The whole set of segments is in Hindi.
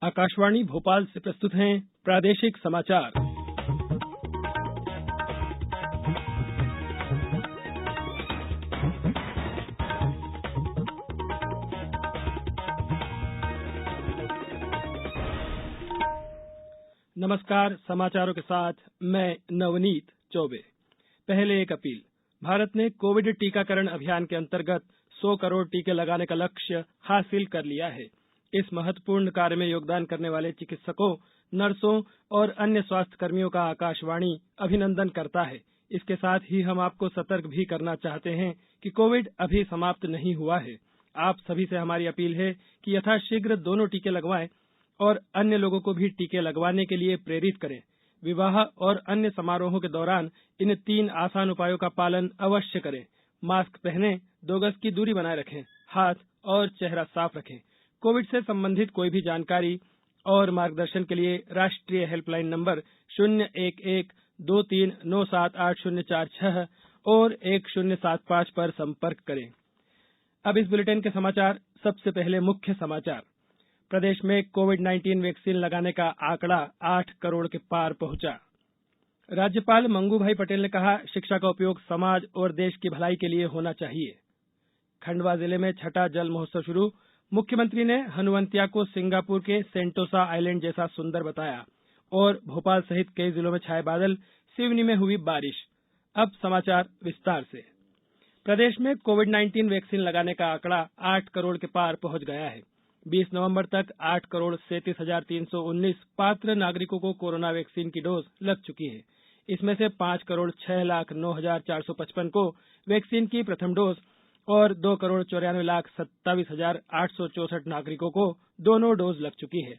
आकाशवाणी भोपाल से प्रस्तुत हैं प्रादेशिक समाचार। नमस्कार, समाचारों के साथ मैं नवनीत चौबे। पहले एक अपील। भारत ने कोविड टीकाकरण अभियान के अंतर्गत 100 करोड़ टीके लगाने का लक्ष्य हासिल कर लिया है। इस महत्वपूर्ण कार्य में योगदान करने वाले चिकित्सकों, नर्सों और अन्य स्वास्थ्य कर्मियों का आकाशवाणी अभिनंदन करता है। इसके साथ ही हम आपको सतर्क भी करना चाहते हैं कि कोविड अभी समाप्त नहीं हुआ है। आप सभी से हमारी अपील है कि यथाशीघ्र दोनों टीके लगवाएं और अन्य लोगों को भी टीके लगवाने के लिए प्रेरित करें। विवाह और अन्य समारोहों के दौरान इन 3 आसान उपायों का पालन अवश्य करें। मास्क पहनें, 2 गज की दूरी बनाए रखें, हाथ और चेहरा साफ रखें। कोविड से संबंधित कोई भी जानकारी और मार्गदर्शन के लिए राष्ट्रीय हेल्पलाइन नंबर 011-2397-8046 और 1075 पर संपर्क करें। अब इस बुलेटिन के समाचार। सबसे पहले मुख्य समाचार। प्रदेश में कोविड-19 वैक्सीन लगाने का आंकड़ा 8 करोड़ के पार पहुंचा। राज्यपाल मंगू भाई पटेल ने कहा, शिक्षा का उपयोग समाज और देश की भलाई के लिए होना चाहिए। खंडवा जिले में छठा जल महोत्सव शुरू। मुख्यमंत्री ने हनुवंतिया को सिंगापुर के सेंटोसा आइलैंड जैसा सुंदर बताया। और भोपाल सहित कई जिलों में छाए बादल, सिवनी में हुई बारिश। अब समाचार विस्तार से। प्रदेश में कोविड-19 वैक्सीन लगाने का आंकड़ा 8 करोड़ के पार पहुंच गया है। 20 नवंबर तक 8 करोड़ 37,319 पात्र नागरिकों को कोरोना वैक्सीन की डोज लग चुकी है। इसमें से 5 करोड़ 6,09,455 को वैक्सीन की प्रथम डोज और 2 करोड़ 94,27,864 नागरिकों को दोनों डोज लग चुकी है।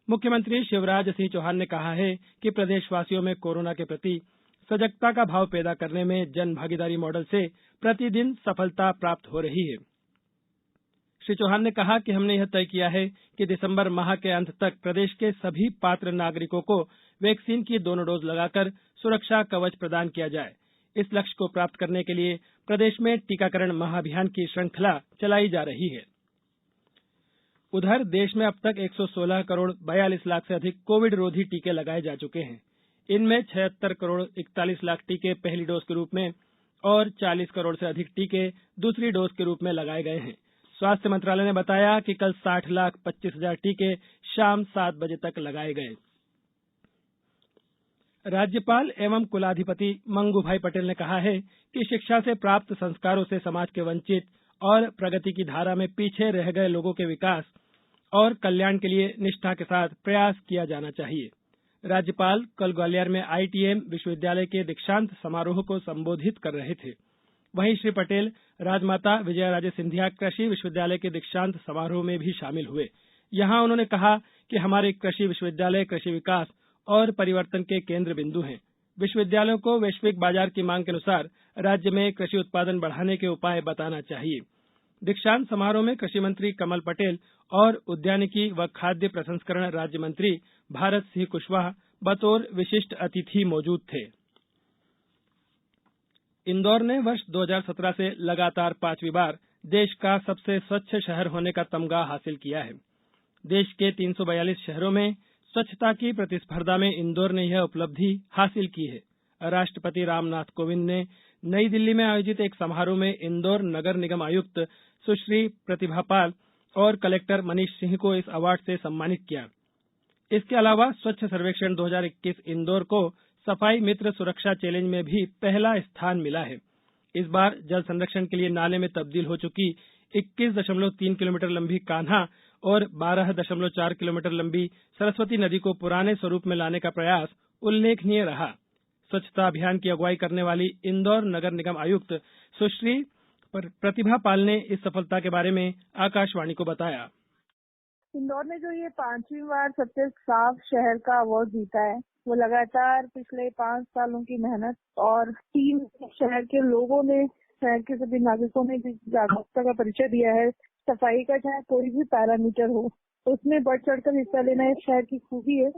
मुख्यमंत्री शिवराज सिंह चौहान ने कहा है कि प्रदेशवासियों में कोरोना के प्रति सजगता का भाव पैदा करने में जन भागीदारी मॉडल से प्रतिदिन सफलता प्राप्त हो रही है। श्री चौहान ने कहा कि हमने यह तय किया है कि दिसंबर माह के अंत तक प्रदेश के सभी पात्र नागरिकों को वैक्सीन की दोनों डोज लगाकर सुरक्षा कवच प्रदान किया जाए। इस लक्ष्य को प्राप्त करने के लिए प्रदेश में टीकाकरण महाअभियान की श्रृंखला चलाई जा रही है। उधर देश में अब तक 116 करोड़ 42 लाख से अधिक कोविड रोधी टीके लगाए जा चुके हैं। इनमें 76 करोड़ 41 लाख टीके पहली डोज के रूप में और 40 करोड़ से अधिक टीके दूसरी डोज के रूप में लगाए गए हैं। स्वास्थ्य मंत्रालय ने बताया कि कल 60,25,000 टीके शाम 7 बजे तक लगाए गए। राज्यपाल एवं कुलाधिपति मंगू भाई पटेल ने कहा है कि शिक्षा से प्राप्त संस्कारों से समाज के वंचित और प्रगति की धारा में पीछे रह गए लोगों के विकास और कल्याण के लिए निष्ठा के साथ प्रयास किया जाना चाहिए। राज्यपाल कल ग्वालियर में आईटीएम विश्वविद्यालय के दीक्षांत समारोह को संबोधित कर रहे थे। वहीं श्री पटेल राजमाता विजयाराजे सिंधिया कृषि विश्वविद्यालय के दीक्षांत समारोह में भी शामिल हुए। यहां उन्होंने कहा कि हमारे कृषि विश्वविद्यालय कृषि विकास और परिवर्तन के केंद्र बिंदु हैं। विश्वविद्यालयों को वैश्विक बाजार की मांग के अनुसार राज्य में कृषि उत्पादन बढ़ाने के उपाय बताना चाहिए। दीक्षांत समारोह में कृषि मंत्री कमल पटेल और उद्यानिकी व खाद्य प्रसंस्करण राज्य मंत्री भारत सिंह कुशवाहा बतौर विशिष्ट अतिथि मौजूद थे। इंदौर ने वर्ष 2017 से लगातार 5वीं बार देश का सबसे स्वच्छ शहर होने का तमगा हासिल किया है। देश के 342 शहरों में स्वच्छता की प्रतिस्पर्धा में इंदौर ने यह उपलब्धि हासिल की है। राष्ट्रपति रामनाथ कोविंद ने नई दिल्ली में आयोजित एक समारोह में इंदौर नगर निगम आयुक्त सुश्री प्रतिभा पाल और कलेक्टर मनीष सिंह को इस अवार्ड से सम्मानित किया। इसके अलावा स्वच्छ सर्वेक्षण 2021 इंदौर को सफाई मित्र सुरक्षा चैलेंज में भी पहला स्थान मिला है। इस बार जल संरक्षण के लिए नाले में तब्दील हो चुकी 21.3 किलोमीटर लंबी कान्हा और 12.4 किलोमीटर लंबी सरस्वती नदी को पुराने स्वरूप में लाने का प्रयास उल्लेखनीय रहा। स्वच्छता अभियान की अगुवाई करने वाली इंदौर नगर निगम आयुक्त सुश्री प्रतिभा पाल ने इस सफलता के बारे में आकाशवाणी को बताया। इंदौर ने जो ये 5वीं बार सबसे साफ शहर का अवार्ड जीता है, वो लगातार पिछले 5 सालों की मेहनत और टीम शहर के लोगों ने, शहर के सभी नागरिकों ने जिस जागरूकता का परिचय दिया है, सफाई का चाहे कोई भी पैरामीटर हो, उसमें बढ़ चढ़कर हिस्सा लेना एक शहर की खूबी है।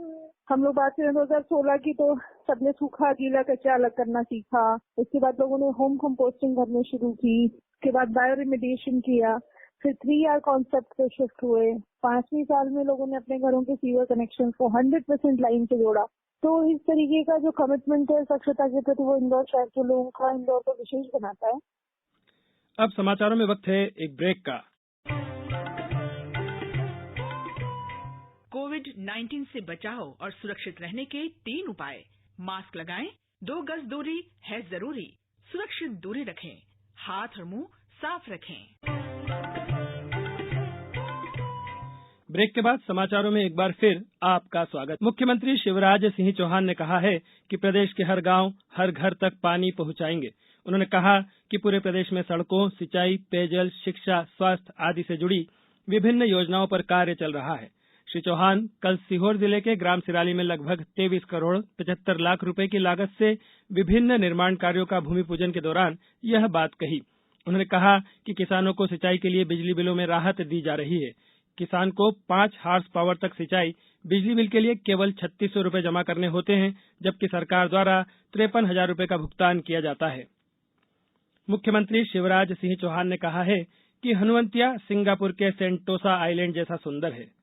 हम लोग बात करें 2016 की, तो सबने सूखा गीला कचरा अलग करना सीखा। उसके बाद लोगों ने होम कंपोस्टिंग करनी शुरू की। उसके बाद बायो रिमेडिएशन किया। फिर 3R कॉन्सेप्ट पे शिफ्ट हुए। 5वीं साल में लोगों ने अपने घरों के सीवर कनेक्शन को 100% लाइन से जोड़ा। तो इस तरीके का जो कमिटमेंट है स्वच्छता के प्रति, वो इंदौर शहर के लोगों का इंदौर को विशेष बनाता है। अब समाचारों में वक्त है एक ब्रेक का। कोविड-19 से बचाव और सुरक्षित रहने के 3 उपाय। मास्क लगाएं, 2 गज दूरी है जरूरी, सुरक्षित दूरी रखें, हाथ और मुंह साफ रखें। ब्रेक के बाद समाचारों में एक बार फिर आपका स्वागत। मुख्यमंत्री शिवराज सिंह चौहान ने कहा है कि प्रदेश के हर गांव, हर घर तक पानी पहुंचाएंगे। उन्होंने कहा कि पूरे प्रदेश में सड़कों, सिंचाई, पेयजल, शिक्षा, स्वास्थ्य आदि से जुड़ी विभिन्न योजनाओं पर कार्य चल रहा है। श्री चौहान कल सीहोर जिले के ग्राम सिराली में लगभग 23 करोड़ 75 लाख रुपए की लागत से विभिन्न निर्माण कार्यों का भूमि पूजन के दौरान यह बात कही। उन्होंने कहा कि किसानों को सिंचाई के लिए बिजली बिलों में राहत दी जा रही है। किसान को 5 हार्स पावर तक सिंचाई बिजली बिल के लिए केवल 3600 रुपए जमा करने होते हैं, जबकि सरकार द्वारा 53,000 रुपए का भुगतान किया जाता है। मुख्यमंत्री शिवराज सिंह चौहान ने कहा है कि हनुवंतिया सिंगापुर के सेंटोसा आइलैंड जैसा सुंदर है।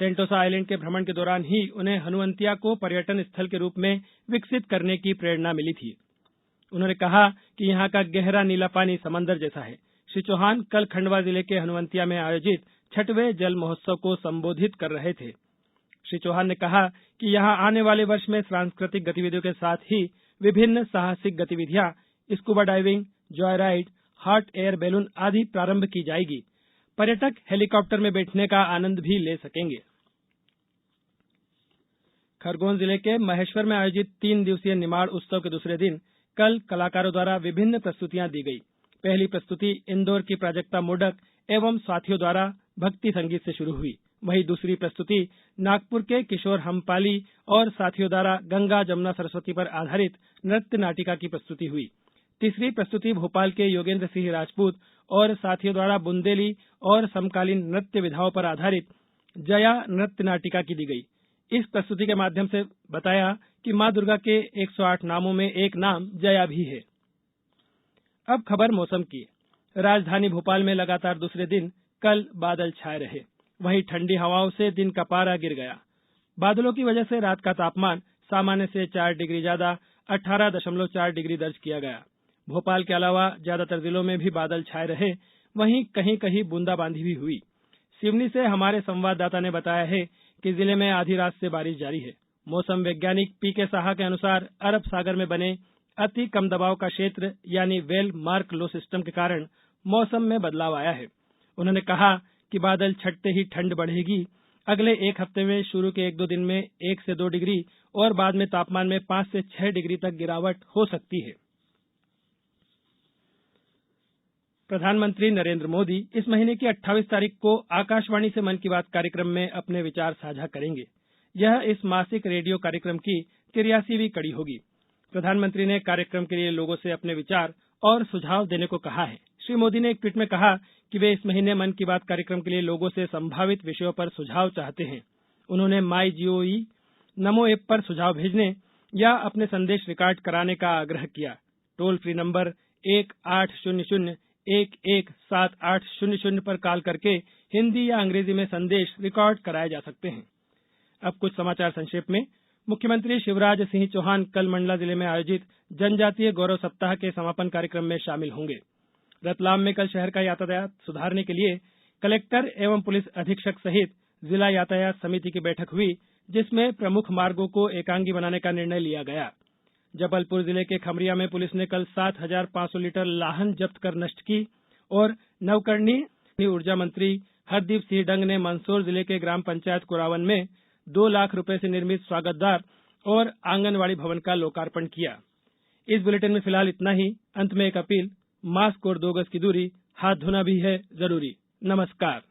सेंटोसा आइलैंड के भ्रमण के दौरान ही उन्हें हनुवंतिया को पर्यटन स्थल के रूप में विकसित करने की प्रेरणा मिली थी। उन्होंने कहा कि यहाँ का गहरा नीला पानी समंदर जैसा है। श्री चौहान कल खंडवा जिले के हनुवंतिया में आयोजित 6वें जल महोत्सव को संबोधित कर रहे थे। श्री चौहान ने कहा कि यहाँ आने वाले वर्ष में सांस्कृतिक गतिविधियों के साथ ही विभिन्न साहसिक गतिविधियां, scuba diving, Joy ride, hot air balloon आदि प्रारंभ की जाएगी। पर्यटक हेलीकॉप्टर में बैठने का आनंद भी ले सकेंगे। खरगोन जिले के महेश्वर में आयोजित 3 दिवसीय निमाड़ उत्सव के दूसरे दिन कल कलाकारों द्वारा विभिन्न प्रस्तुतियां दी गई। पहली प्रस्तुति इंदौर की प्राजक्ता मोडक एवं साथियों द्वारा भक्ति संगीत से शुरू हुई। वहीं दूसरी प्रस्तुति नागपुर के किशोर हमपाली और साथियों द्वारा गंगा जमुना सरस्वती पर आधारित नृत्य नाटिका की प्रस्तुति हुई। तीसरी प्रस्तुति भोपाल के योगेंद्र सिंह राजपूत और साथियों द्वारा बुंदेली और समकालीन नृत्य विधाओं पर आधारित जया नृत्य नाटिका की दी गई। इस प्रस्तुति के माध्यम से बताया कि मां दुर्गा के 108 नामों में एक नाम जया भी है। अब खबर मौसम की। राजधानी भोपाल में लगातार दूसरे दिन कल बादल छाए रहे। वहीं ठंडी हवाओं से दिन का पारा गिर गया। बादलों की वजह से रात का तापमान सामान्य से 4 डिग्री ज्यादा 18.4 डिग्री दर्ज किया गया। भोपाल के अलावा ज्यादातर जिलों में भी बादल छाए रहे। वहीं कहीं कहीं बूंदाबांदी भी हुई। सिवनी से हमारे संवाददाता ने बताया है कि जिले में आधी रात से बारिश जारी है। मौसम वैज्ञानिक पीके साहा के अनुसार अरब सागर में बने अति कम दबाव का क्षेत्र यानी वेल मार्क लो सिस्टम के कारण मौसम में बदलाव आया है। उन्होंने कहा कि बादल छटते ही ठंड बढ़ेगी। अगले एक हफ्ते में शुरू के 1-2 दिन में 1 से 2 डिग्री और बाद में तापमान में 5 से 6 डिग्री तक गिरावट हो सकती है। प्रधानमंत्री नरेंद्र मोदी इस महीने की 28 तारीख को आकाशवाणी से मन की बात कार्यक्रम में अपने विचार साझा करेंगे। यह इस मासिक रेडियो कार्यक्रम की 83वीं कड़ी होगी। प्रधानमंत्री ने कार्यक्रम के लिए लोगों से अपने विचार और सुझाव देने को कहा है। श्री मोदी ने एक ट्वीट में कहा कि वे इस महीने मन की बात कार्यक्रम के लिए लोगों से संभावित विषयों पर सुझाव चाहते हैं। उन्होंने माई जीओवी, नमो ऐप पर सुझाव भेजने या अपने संदेश रिकॉर्ड कराने का आग्रह किया। टोल फ्री नंबर 1-800-117800 पर कॉल करके हिंदी या अंग्रेजी में संदेश रिकॉर्ड कराए जा सकते हैं। अब कुछ समाचार संक्षेप में। मुख्यमंत्री शिवराज सिंह चौहान कल मंडला जिले में आयोजित जनजातीय गौरव सप्ताह के समापन कार्यक्रम में शामिल होंगे। रतलाम में कल शहर का यातायात सुधारने के लिए कलेक्टर एवं पुलिस अधीक्षक सहित जिला यातायात समिति की बैठक हुई, जिसमें प्रमुख मार्गों को एकांगी बनाने का निर्णय लिया गया। जबलपुर जिले के खमरिया में पुलिस ने कल 7,500 लीटर लाहन जब्त कर नष्ट की और नवकरणीय ऊर्जा मंत्री हरदीप सिंह डंग ने मंदसौर जिले के ग्राम पंचायत कुरावन में 2 लाख रुपए से निर्मित स्वागतद्वार और आंगनवाड़ी भवन का लोकार्पण किया। इस बुलेटिन में फिलहाल इतना ही। अंत में एक अपील, मास्क और 2 गज की दूरी, हाथ धोना भी है जरूरी। नमस्कार।